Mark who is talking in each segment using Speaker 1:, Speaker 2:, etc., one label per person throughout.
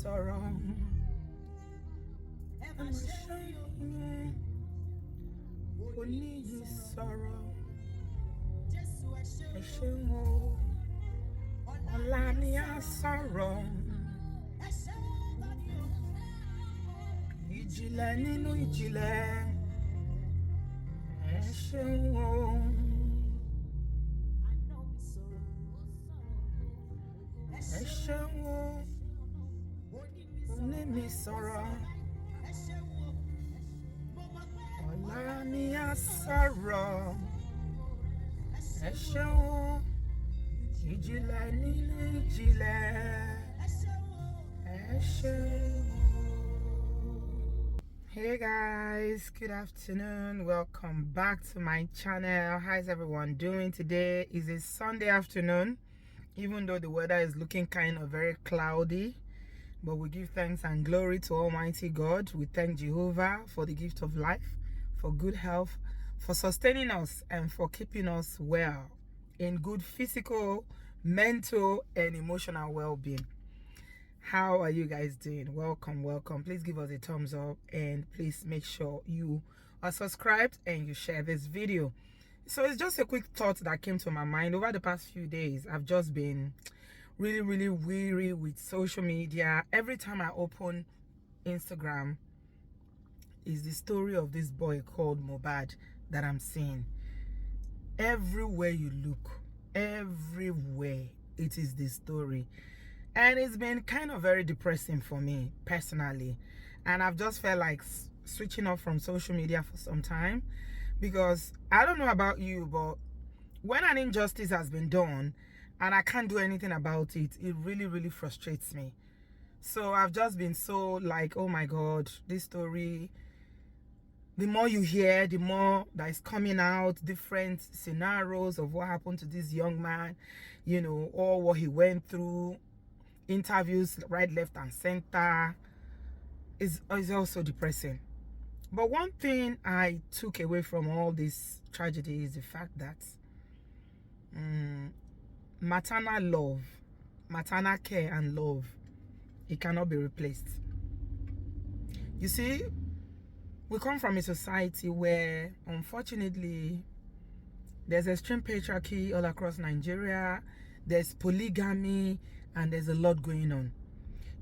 Speaker 1: sọ̀rọ̀. Oníyì sọ̀rọ̀. Ẹ ṣeun o. Ọ̀la ni a sọ̀rọ̀. Ìjìnlẹ̀ nínú ìjìnlẹ̀. Ẹ ṣeun o. Ẹ ṣeun o. Oní mi sọ̀rọ̀. Ọ̀la ni a sọ̀rọ̀. Ẹ ṣeun o. Ìjìnlẹ̀ nínú ìjìnlẹ̀. Ẹ ṣeun o. Hey guys, good afternoon. Welcome back to my channel. How's everyone doing? Today is a Sunday afternoon, even though the weather is looking kind of very cloudy, but we give thanks and glory to Almighty God. We thank Jehovah for the gift of life, for good health, for sustaining us and for keeping us well in good physical, mental and emotional well-being. How are you guys doing? Welcome. Please give us a thumbs up and please make sure you are subscribed and you share this video. So it's just a quick thought that came to my mind. Over the past few days, I've just been really weary with social media. Every time I open Instagram is the story of this boy called Mohbad that I'm seeing. Everywhere you look, everywhere, it is the story. And it's been kind of very depressing for me personally. And I've just felt like switching off from social media for some time. Because I don't know about you, but when an injustice has been done and I can't do anything about it, it really frustrates me. So I've just been so like, oh my God, this story, the more you hear, the more that is coming out, different scenarios of what happened to this young man, you know, or what he went through. Interviews right, left and center is also depressing. But one thing I took away from all this tragedy is the fact that maternal love, maternal care and love, it cannot be replaced. You see, we come from a society where unfortunately there's extreme patriarchy all across Nigeria. There's polygamy and there's a lot going on.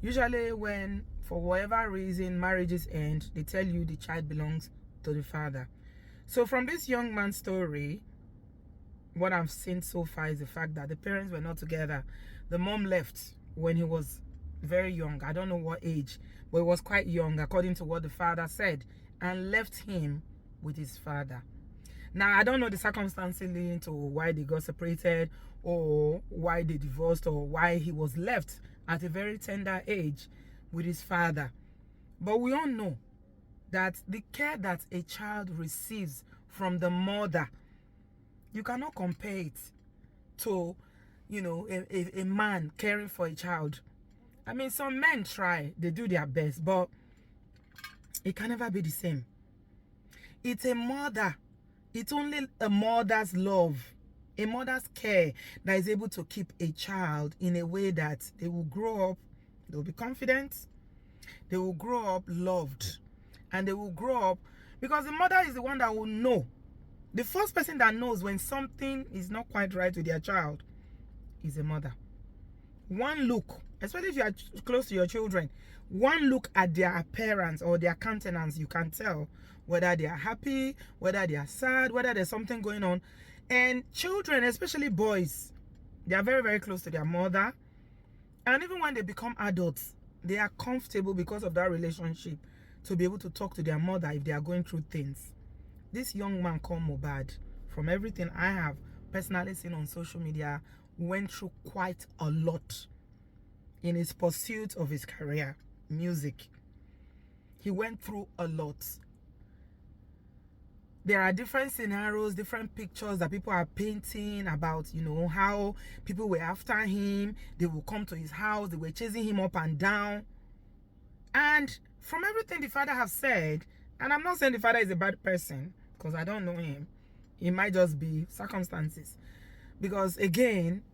Speaker 1: Usually when, for whatever reason, marriages end, they tell you the child belongs to the father. So from this young man's story, what I've seen so far is the fact that the parents were not together. The mom left when he was very young. I don't know what age, but he was quite young according to what the father said, and left him with his father. Now, I don't know the circumstances leading to why they got separated or why they divorced or why he was left at a very tender age with his father. But we all know that the care that a child receives from the mother, you cannot compare it to, you know, a man caring for a child. I mean, some men try, they do their best, but it can never be the same. It's a mother. It's only a mother's love, a mother's care that is able to keep a child in a way that they will grow up, they will be confident, they will grow up loved, and they will grow up because the mother is the one that will know. The first person that knows when something is not quite right with their child is a mother. One look, especially if you are close to your children, one look at their appearance or their countenance, you can tell whether they are happy, whether they are sad, whether there's something going on. And children, especially boys, they are very close to their mother. And even when they become adults, they are comfortable because of that relationship to be able to talk to their mother if they are going through things. This young man called Mohbad, from everything I have personally seen on social media, went through quite a lot in his pursuit of his career, music. He went through a lot. There are different scenarios, different pictures that people are painting about, you know, how people were after him. They will come to his house. They were chasing him up and down. And from everything the father has said, and I'm not saying the father is a bad person because I don't know him. It might just be circumstances. Because again,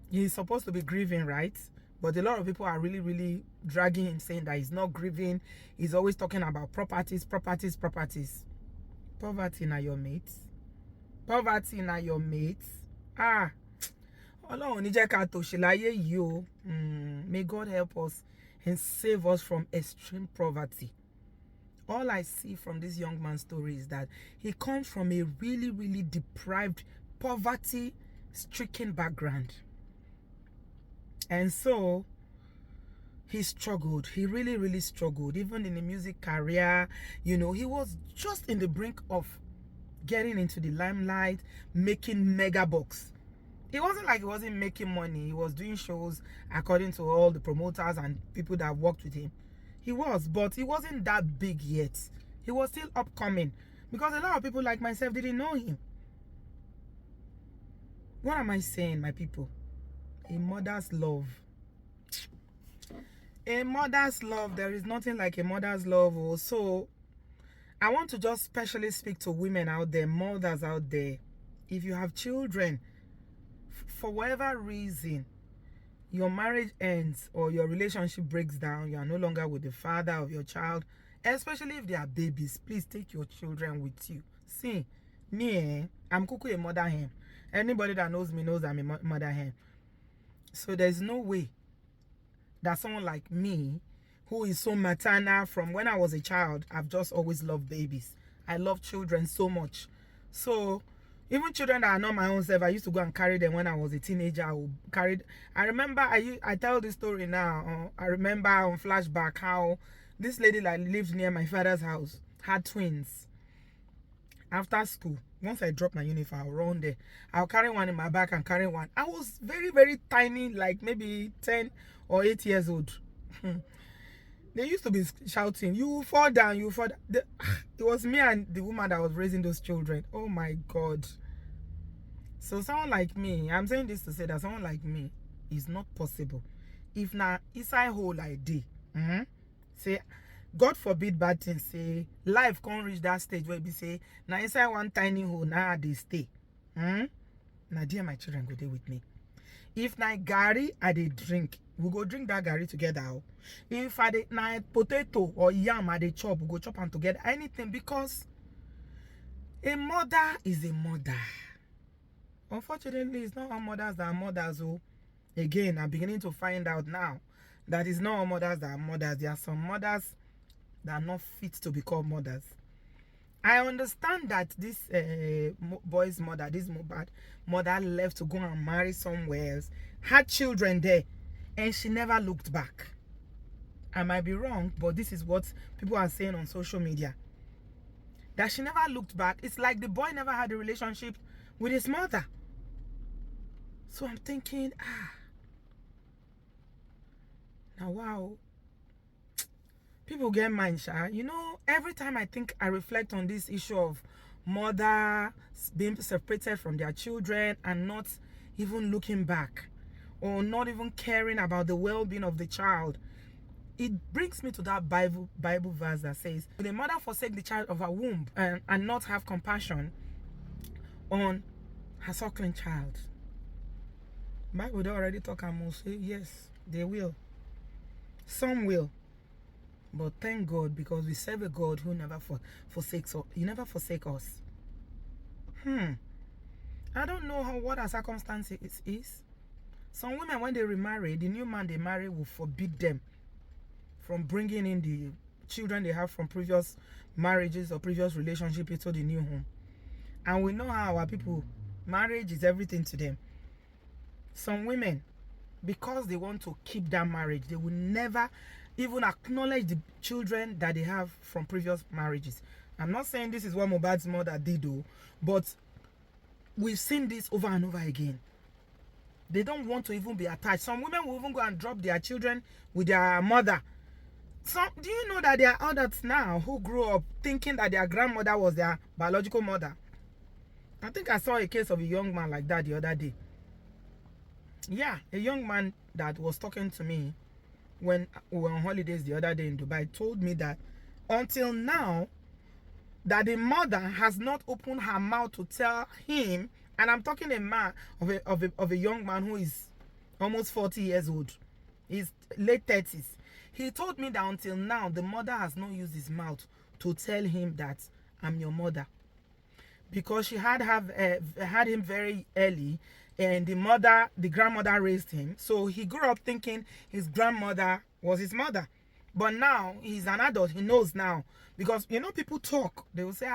Speaker 1: he's supposed to be grieving, right? But a lot of people are really, really dragging him, saying that he's not grieving. He's always talking about properties. Poverty na your mates. Poverty na your mates. Ah. Ọlọ́run ní jẹ́ ká tòṣì láyé yìí o. May God help us and save us from extreme poverty. All I see from this young man's story is that he comes from a really, really deprived, poverty-stricken background. And so he struggled. He really, really struggled. Even in the music career, you know, he was just in the brink of getting into the limelight, making mega bucks. It wasn't like he wasn't making money. He was doing shows according to all the promoters and people that worked with him. He was, but he wasn't that big yet. He was still upcoming because a lot of people like myself didn't know him. What am I saying, my people? A mother's love. A mother's love. There is nothing like a mother's love. So I want to just specially speak to women out there, mothers out there. If you have children, for whatever reason, your marriage ends or your relationship breaks down, you are no longer with the father of your child, especially if they are babies, please take your children with you. See, me, I'm Kuku a mother hen. Anybody that knows me knows I'm a mother hen. So there's no way that someone like me, who is so maternal from when I was a child, I've just always loved babies. I love children so much. So even children that are not my own self, I used to go and carry them when I was a teenager. I remember, I tell this story now. I remember on flashback how this lady that lived near my father's house had twins. After school, once I drop my uniform, I'll run there. I'll carry one in my back and carry one. I was very, very tiny, like maybe 10 or 8 years old. They used to be shouting, "You will fall down, you will fall down." It was me and the woman that was raising those children. Oh my God. So someone like me, I'm saying this to say that someone like me is not possible. If na inside hole like this, say, God forbid bad things, say, life can't reach that stage where we say, now inside one tiny hole, now they stay. Now dear my children go there with me. If na gari I dey drink, we go drink that gari together. If I dey na potato or yam I dey chop, we go chop them together. Anything, because a mother is a mother. Unfortunately, it's not all mothers that are mothers. Oh, again, I'm beginning to find out now that it's not all mothers that are mothers. There are some mothers that are not fit to be called mothers. I understand that this boy's mother, this Mohbad mother, left to go and marry somewhere else, had children there, and she never looked back. I might be wrong, but this is what people are saying on social media. That she never looked back. It's like the boy never had a relationship with his mother. So I'm thinking, now wow. People get mind, sha. You know, every time I reflect on this issue of mother being separated from their children and not even looking back or not even caring about the well-being of the child, it brings me to that Bible verse that says, "Will a mother forsake the child of her womb and not have compassion on her suckling child?" Bible, they already talk and say, yes, they will. Some will. But thank God, because we serve a God who never forsakes us. He never forsake us. I don't know what our circumstances is. Some women, when they remarry, the new man they marry will forbid them from bringing in the children they have from previous marriages or previous relationships into the new home. And we know how our people, marriage is everything to them. Some women, because they want to keep that marriage, they will never even acknowledge the children that they have from previous marriages. I'm not saying this is what Mohbad's mother did, though, but we've seen this over and over again. They don't want to even be attached. Some women will even go and drop their children with their mother. Do you know that there are adults now who grew up thinking that their grandmother was their biological mother? I think I saw a case of a young man like that the other day. Yeah, a young man that was talking to me when we were on holidays the other day in Dubai told me that until now, that the mother has not opened her mouth to tell him, and I'm talking a man of a young man who is almost 40 years old, He's late 30s. He told me that until now, the mother has not used his mouth to tell him that I'm your mother. Because she had him very early, and the grandmother raised him. So he grew up thinking his grandmother was his mother. But now he's an adult. He knows now. Because, people talk. They will say,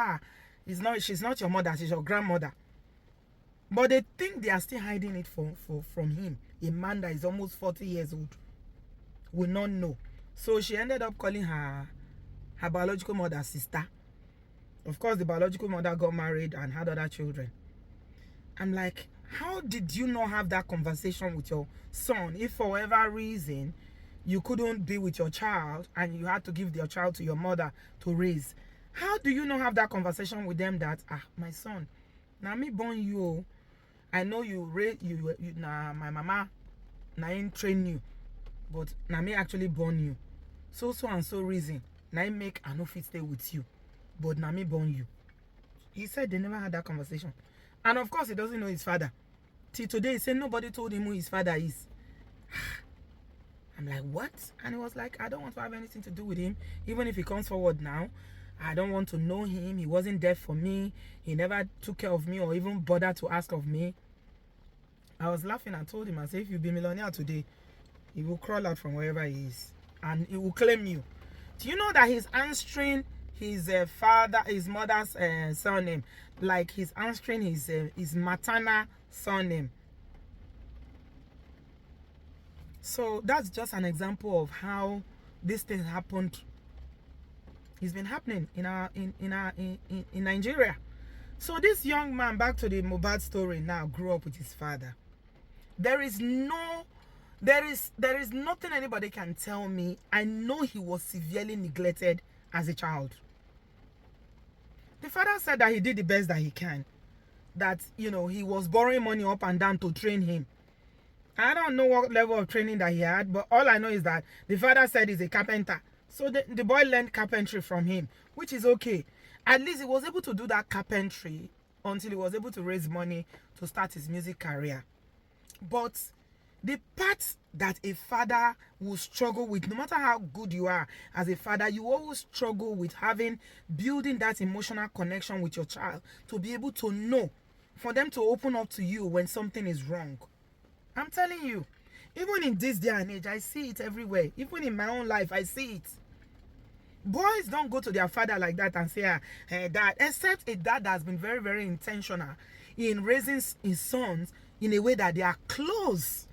Speaker 1: she's not your mother, she's your grandmother. But they think they are still hiding it from him. A man that is almost 40 years old will not know. So she ended up calling her biological mother sister. Of course, the biological mother got married and had other children. I'm like, how did you not have that conversation with your son if for whatever reason you couldn't be with your child and you had to give your child to your mother to raise? How do you not have that conversation with them that, my son, now me born you, I know you my mama na in train you, but now me actually born you. So and so reason, now I make I no fit stay with you, but now me born you. He said they never had that conversation. And of course he doesn't know his father. Till today he said nobody told him who his father is. I'm like, what? And he was like, I don't want to have anything to do with him. Even if he comes forward now, I don't want to know him. He wasn't there for me. He never took care of me or even bothered to ask of me. I was laughing and told him, I said, if you be a millionaire today, he will crawl out from wherever he is and he will claim you. Do you know that he's answering his mother's surname? Like he's answering his maternal surname. So that's just an example of how this thing happened. It's been happening in Nigeria. So this young man, back to the Mohbad story now, grew up with his father. There is nothing anybody can tell me. I know he was severely neglected as a child. The father said that he did the best that he can. That, he was borrowing money up and down to train him. I don't know what level of training that he had, but all I know is that the father said he's a carpenter. So the boy learned carpentry from him, which is okay. At least he was able to do that carpentry until he was able to raise money to start his music career. But the part that a father will struggle with, no matter how good you are as a father, you always struggle with building that emotional connection with your child to be able to know, for them to open up to you when something is wrong. I'm telling you, even in this day and age, I see it everywhere. Even in my own life, I see it. Boys don't go to their father like that and say, dad, except a dad that has been very, very intentional in raising his sons in a way that they are close.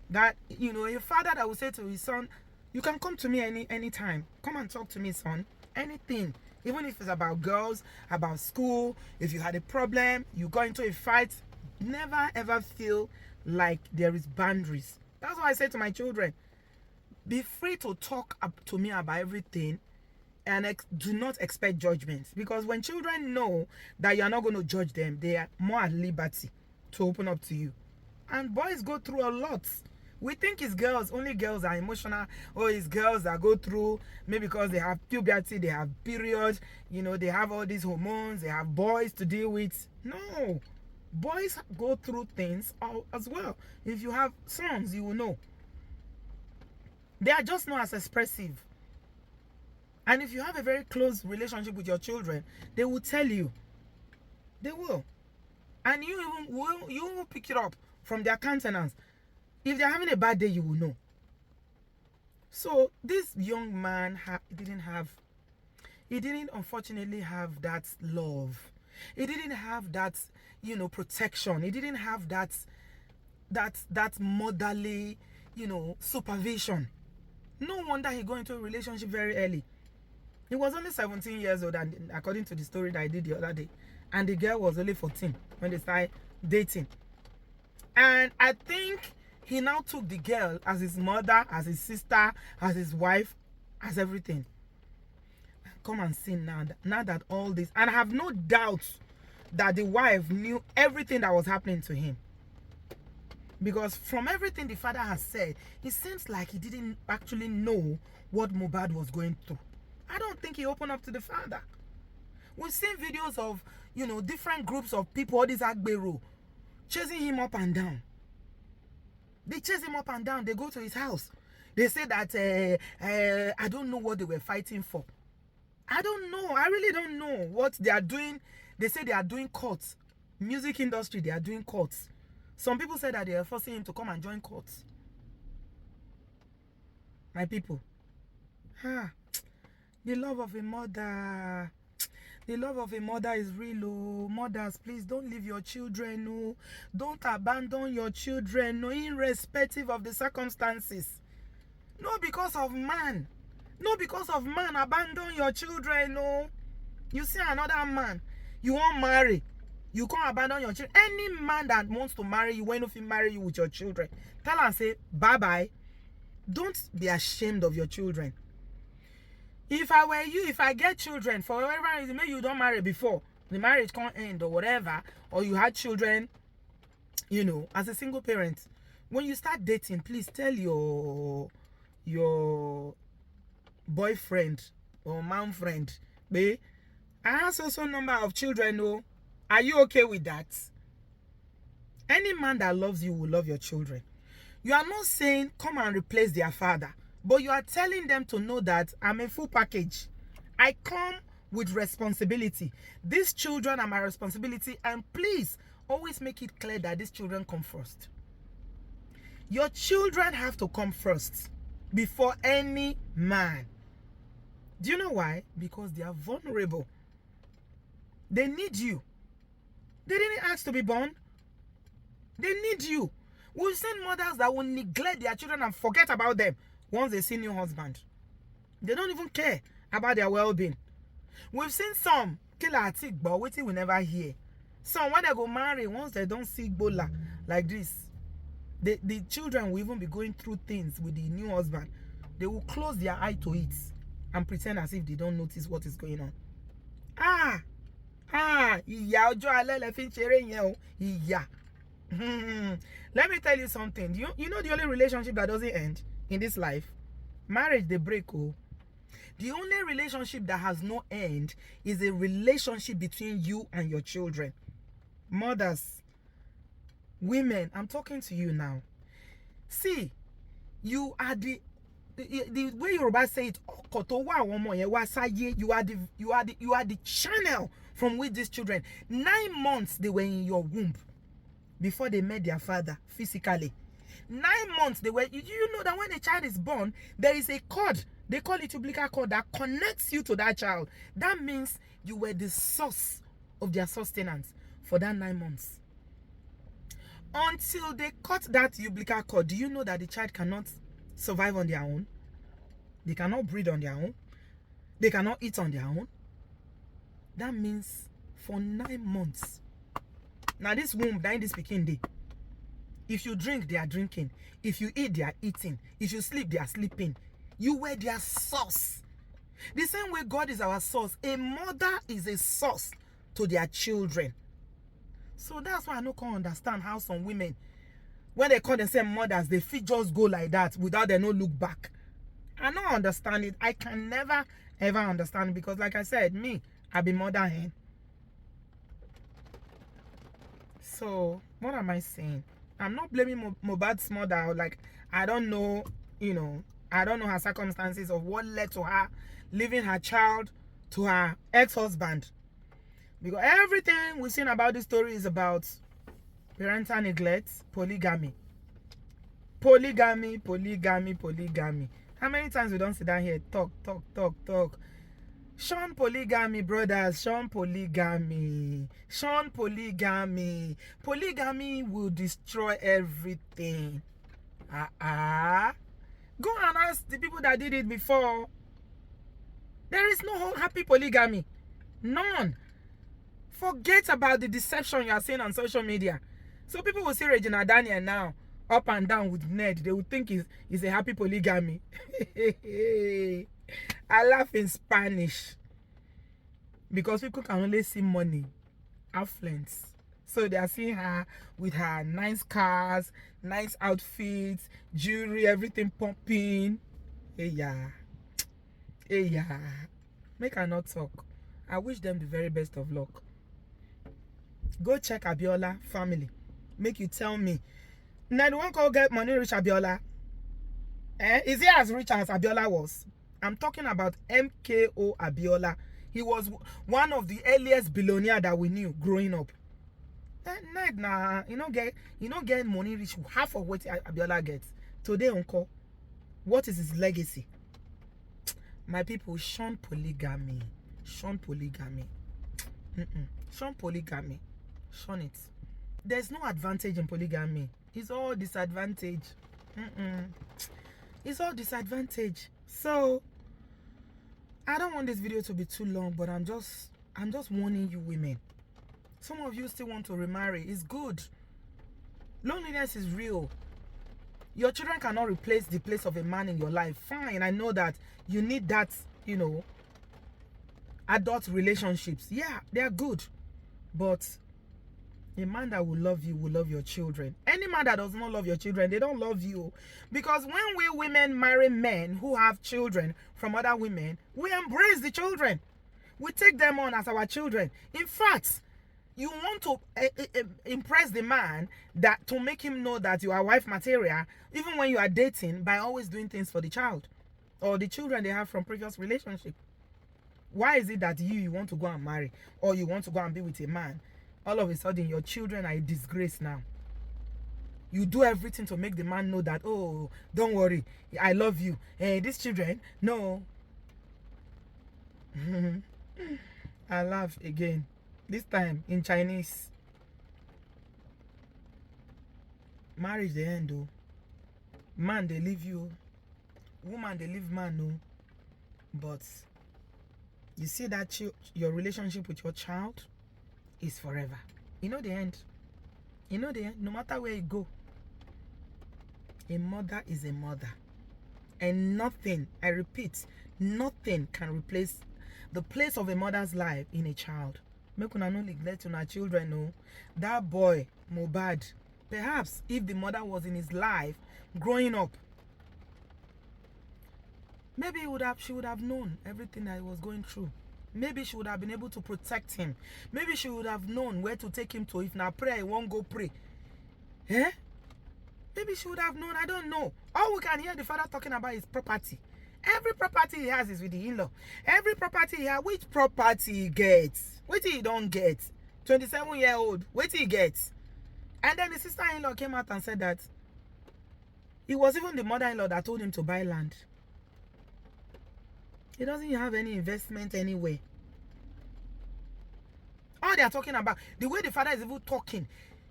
Speaker 1: That, a father that will say to his son, you can come to me anytime. Come and talk to me, son. Anything. Even if it's about girls, about school, if you had a problem, you got into a fight, never ever feel like there is boundaries. That's what I say to my children. Be free to talk to me about everything and do not expect judgment. Because when children know that you're not going to judge them, they are more at liberty to open up to you. And boys go through a lot. We think it's girls, only girls are emotional, or it's girls that go through, maybe because they have puberty, they have periods, they have all these hormones, they have boys to deal with. No. Boys go through things as well. If you have sons, you will know. They are just not as expressive. And if you have a very close relationship with your children, they will tell you. They will. And you will pick it up from their countenance. If they're having a bad day, you will know. So this young man didn't unfortunately have that love. He didn't have that, protection. He didn't have that motherly, supervision. No wonder he got into a relationship very early. He was only 17 years old, and according to the story that I did the other day, and the girl was only 14 when they started dating. And I think he now took the girl as his mother, as his sister, as his wife, as everything. Come and see now that all this, and I have no doubt that the wife knew everything that was happening to him, because from everything the father has said, it seems like he didn't actually know what Mohbad was going through. I don't think he opened up to the father. We've seen videos of different groups of people, all these Agbero, chasing him up and down. They chase him up and down. They go to his house. They say that, I don't know what they were fighting for. I don't know. I really don't know what they are doing. They say they are doing courts. Music industry, they are doing courts. Some people say that they are forcing him to come and join courts. My people. The love of a mother. The love of a mother is real. Oh. Mothers, please don't leave your children. Oh. Don't abandon your children. No, irrespective of the circumstances. No, because of man. No, because of man, abandon your children. No. You see another man, you won't marry. You can't abandon your children. Any man that wants to marry you, when if he marry you with your children, tell and say, bye-bye. Don't be ashamed of your children. If I were you, if I get children, for whatever reason, maybe you don't marry before, the marriage can't end or whatever, or you had children, you know, as a single parent, when you start dating, please tell your boyfriend or man friend, babe, I have also number of children. Oh, are you okay with that? Any man that loves you will love your children. You are not saying come and replace their father, but you are telling them to know that I'm a full package. I come with responsibility. These children are my responsibility, and please always make it clear that these children come first. Your children have to come first before any man. Do you know why? Because they are vulnerable. They need you. They didn't ask to be born. They need you. We've seen mothers that will neglect their children and forget about them once they see new husband. They don't even care about their well-being. We've seen some killer tick, but waiting we never hear. Some when they go marry, once they don't see Bola like this, the children will even be going through things with the new husband. They will close their eye to it and pretend as if they don't notice what is going on. Ìyà ọjọ́ alẹ́ lẹ fi ń ṣeré yẹn o. Ìyà. Let me tell you something. You know the only relationship that doesn't end in this life? Marriage, they break. Oh. The only relationship that has no end is a relationship between you and your children. Mothers, women, I'm talking to you now. See, you are the way Yoruba say it, you are the channel from which these children, 9 months they were in your womb before they met their father physically. 9 months they were. You know that when a child is born, there is a cord. They call it umbilical cord that connects you to that child. That means you were the source of their sustenance for that 9 months. Until they cut that umbilical cord, do you know that the child cannot survive on their own? They cannot breathe on their own. They cannot eat on their own. That means for 9 months. Now this womb, dying this pikin day. If you drink, they are drinking. If you eat, they are eating. If you sleep, they are sleeping. You were their source. The same way God is our source. A mother is a source to their children. So that's why I don't understand how some women, when they call themselves mothers, they feel just go like that without they no look back. I don't understand it. I can never ever understand it because, like I said, me, I be mother hen. So what am I saying? I'm not blaming Mohbad's mother. Like, I don't know, you know, I don't know her circumstances of what led to her leaving her child to her ex-husband. Because everything we've seen about this story is about parental neglect, polygamy. Polygamy, polygamy, polygamy. How many times we don't sit down here, talk. Shun polygamy, brothers. Shun polygamy. Shun polygamy. Polygamy will destroy everything. Go and ask the people that did it before. There is no happy polygamy. None. Forget about the deception you are seeing on social media. So people will see Regina Daniel now up and down with Ned. They would think it's a happy polygamy. I laugh in Spanish because people can only see money, affluence. So they are seeing her with her nice cars, nice outfits, jewelry, everything pumping. Hey yeah. Make her not talk. I wish them the very best of luck. Go check Abiola family. Make you tell me Now the one called get money rich Abiola. Is he as rich as Abiola was? I'm talking about MKO Abiola. He was one of the earliest billionaire that we knew growing up. Nah, you don't get money rich half of what Abiola gets. Today, uncle, what is his legacy? My people, shun polygamy. Shun polygamy. Shun polygamy. Shun it. There's no advantage in polygamy. It's all disadvantage. It's all disadvantage. So I don't want this video to be too long, but I'm just warning you women. Some of you still want to remarry. It's good. Loneliness is real. Your children cannot replace the place of a man in your life. Fine, I know that you need that, adult relationships. Yeah, they are good. But a man that will love you will love your children. Any man that does not love your children, they don't love you. Because when we women marry men who have children from other women, we embrace the children. We take them on as our children. In fact, you want to impress the man that to make him know that you are wife material, even when you are dating, by always doing things for the child or the children they have from previous relationship. Why is it that you want to go and marry or you want to go and be with a man? All of a sudden, your children are a disgrace now. You do everything to make the man know that, oh, don't worry, I love you. Hey, these children, no. I laugh again. This time in Chinese. Marriage the end, though. Man, they leave you. Woman, they leave man, no. But you see that your relationship with your child is forever. You know the end. You know the end. No matter where you go, a mother is a mother. And nothing, I repeat, nothing can replace the place of a mother's life in a child. Make una no neglect una children, no. That boy, Mohbad, perhaps if the mother was in his life growing up, maybe she would have known everything that he was going through. Maybe she would have been able to protect him. Maybe she would have known where to take him to. If now pray, he won't go pray. Eh? Maybe she would have known. I don't know. All we can hear the father talking about is property. Every property he has is with the in-law. Every property he has, which property he gets? Wait till he don't get. 27-year-old, wait till he gets. And then the sister-in-law came out and said that it was even the mother-in-law that told him to buy land. He doesn't have any investment anywhere. All they are talking about, the way the father is even talking,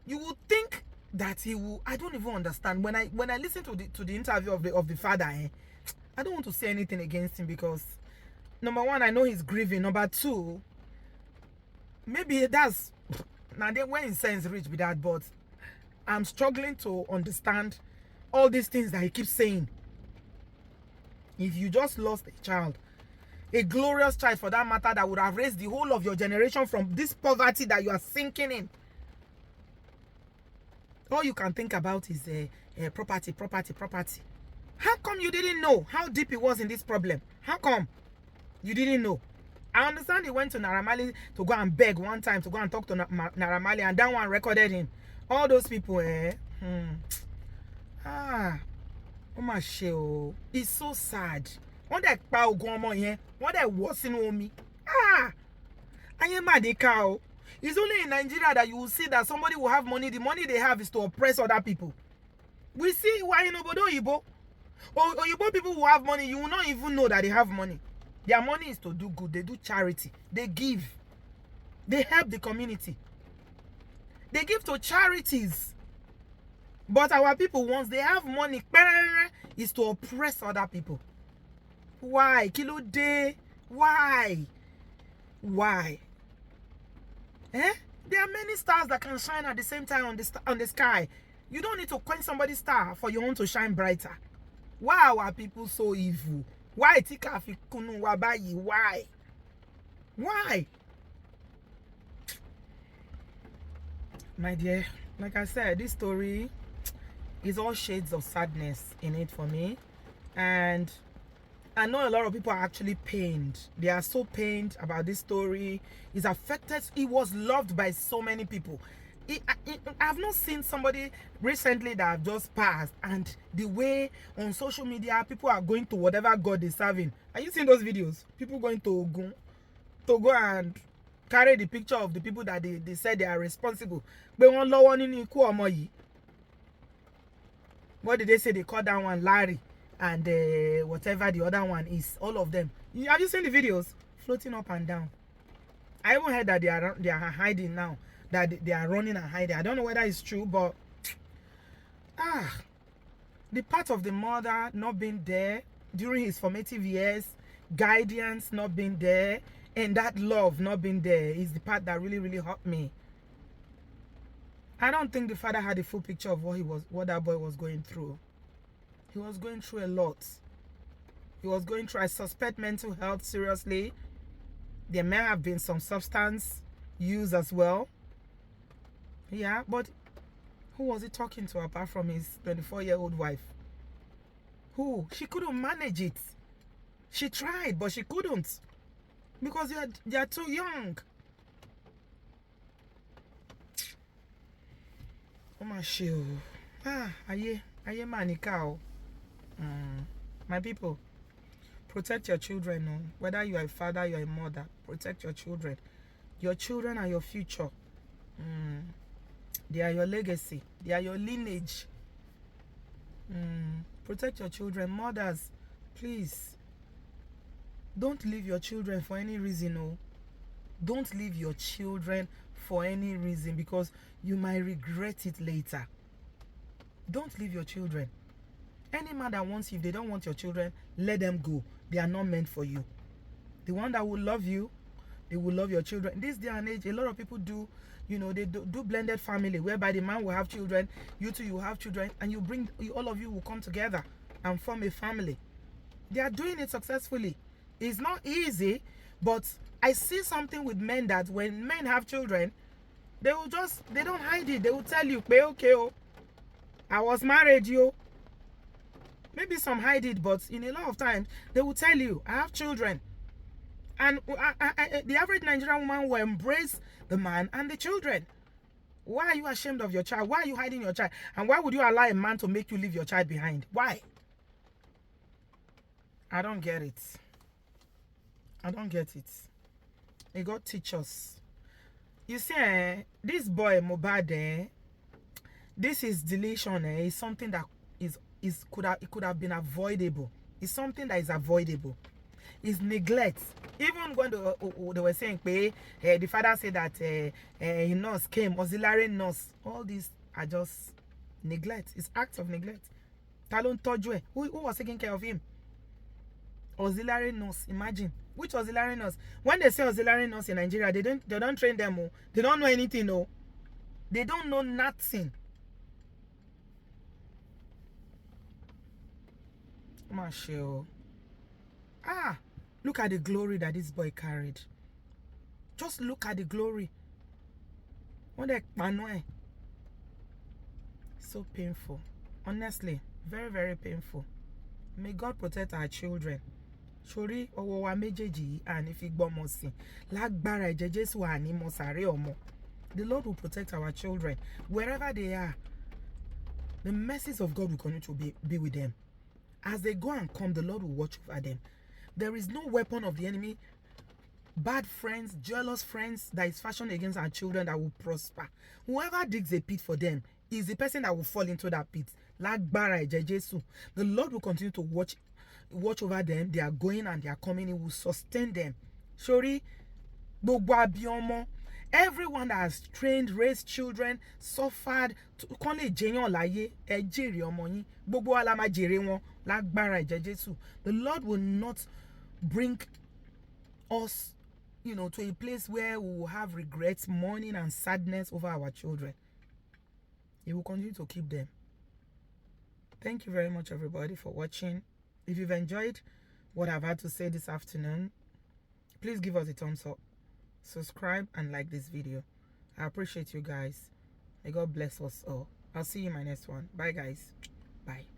Speaker 1: you would think that he will. I don't even understand. When I listen to the interview of the father, I don't want to say anything against him because number one, I know he's grieving. Number two, maybe that's now then when he says rich with that, but I'm struggling to understand all these things that he keeps saying. If you just lost a child, a glorious child for that matter, that would have raised the whole of your generation from this poverty that you are sinking in, all you can think about is property. How come you didn't know how deep it was in this problem? How come you didn't know? I understand he went to Naira Marley to go and beg one time to go and talk to Naira Marley, and that one recorded him. All those people, oh my shit, it's so sad. What that pow go on here? What that was in me? I am mad cow. It's only in Nigeria that you will see that somebody will have money. The money they have is to oppress other people. We see why in obodooyinbo. Oyibo people who have money, you will not even know that they have money. Their money is to do good. They do charity. They give. They help the community. They give to charities. But our people, once they have money, is to oppress other people. Why? Kilo day. Why? There are many stars that can shine at the same time on the sky. You don't need to quench somebody's star for your own to shine brighter. Why are people so evil? Why? Why? My dear, like I said, this story is all shades of sadness in it for me. And I know a lot of people are actually pained. They are so pained about this story. It's affected. It was loved by so many people. I've not seen somebody recently that have just passed, and the way on social media people are going to whatever god is serving. Are you seeing those videos? People going to go and carry the picture of the people that they said they are responsible. But one law nínú ikú ọmọ yìí. What did they say? They call that one Larry, and whatever the other one is, all of them. Have you seen the videos floating up and down? I even heard that they are hiding now, that they are running and hiding. I don't know whether it's true, but the part of the mother not being there during his formative years, guidance not being there, and that love not being there is the part that really, really hurt me. I don't think the father had a full picture of what that boy was going through. He was going through a lot. He was going through, I suspect, mental health seriously. There may have been some substance use as well. Yeah, but who was he talking to apart from his 24-year-old wife? Who? She couldn't manage it. She tried, but she couldn't. Because they are too young. Oh my shoe. Aye manika. My people, protect your children. No? Whether you are a father, you are a mother, protect your children. Your children are your future. They are your legacy. They are your lineage. Protect your children. Mothers, please. Don't leave your children for any reason. No. Don't leave your children for any reason, because you might regret it later. Don't leave your children. Any man that wants you, if they don't want your children, let them go. They are not meant for you. The one that will love you, they will love your children. This day and age, a lot of people do, they do blended family, whereby the man will have children, you two, you have children, and all of you will come together and form a family. They are doing it successfully. It's not easy, but I see something with men that when men have children, they don't hide it. They will tell you, okay, I was married, yo. Maybe some hide it, but in a lot of times, they will tell you, I have children. And the average Nigerian woman will embrace the man and the children. Why are you ashamed of your child? Why are you hiding your child? And why would you allow a man to make you leave your child behind? Why? I don't get it. I don't get it. May God teach us. You see, this boy Mohbad, this is deletion. Is something that it could have been avoidable. It's something that is avoidable. It's neglect. Even when they were saying, the father said that a nurse came, auxiliary nurse. All these are just neglect. It's acts of neglect. Talon Tojwe, who was taking care of him? Auxiliary nurse. Imagine. Which auxiliary nurse? When they say auxiliary nurse in Nigeria, they don't train them. They don't know anything. No. They don't know nothing. Marshall. Look at the glory that this boy carried. Just look at the glory. So painful. Honestly, very, very painful. May God protect our children. Shori owowa mejeji and if igbomosi lagbara eje Jesu ani mo sare omo. The Lord will protect our children wherever they are. The mercies of God will continue to be with them. As they go and come, the Lord will watch over them. There is no weapon of the enemy, bad friends, jealous friends that is fashioned against our children that will prosper. Whoever digs a pit for them is the person that will fall into that pit. Lagbara eje Jesu. The Lord will continue to watch over them. They are going and they are coming. He will sustain them. Shori, everyone that has trained, raised children, suffered, the Lord will not bring us, to a place where we will have regrets, mourning, and sadness over our children. He will continue to keep them. Thank you very much, everybody, for watching. If you've enjoyed what I've had to say this afternoon, please give us a thumbs up, subscribe, and like this video. I appreciate you guys. May God bless us all. I'll see you in my next one. Bye, guys. Bye.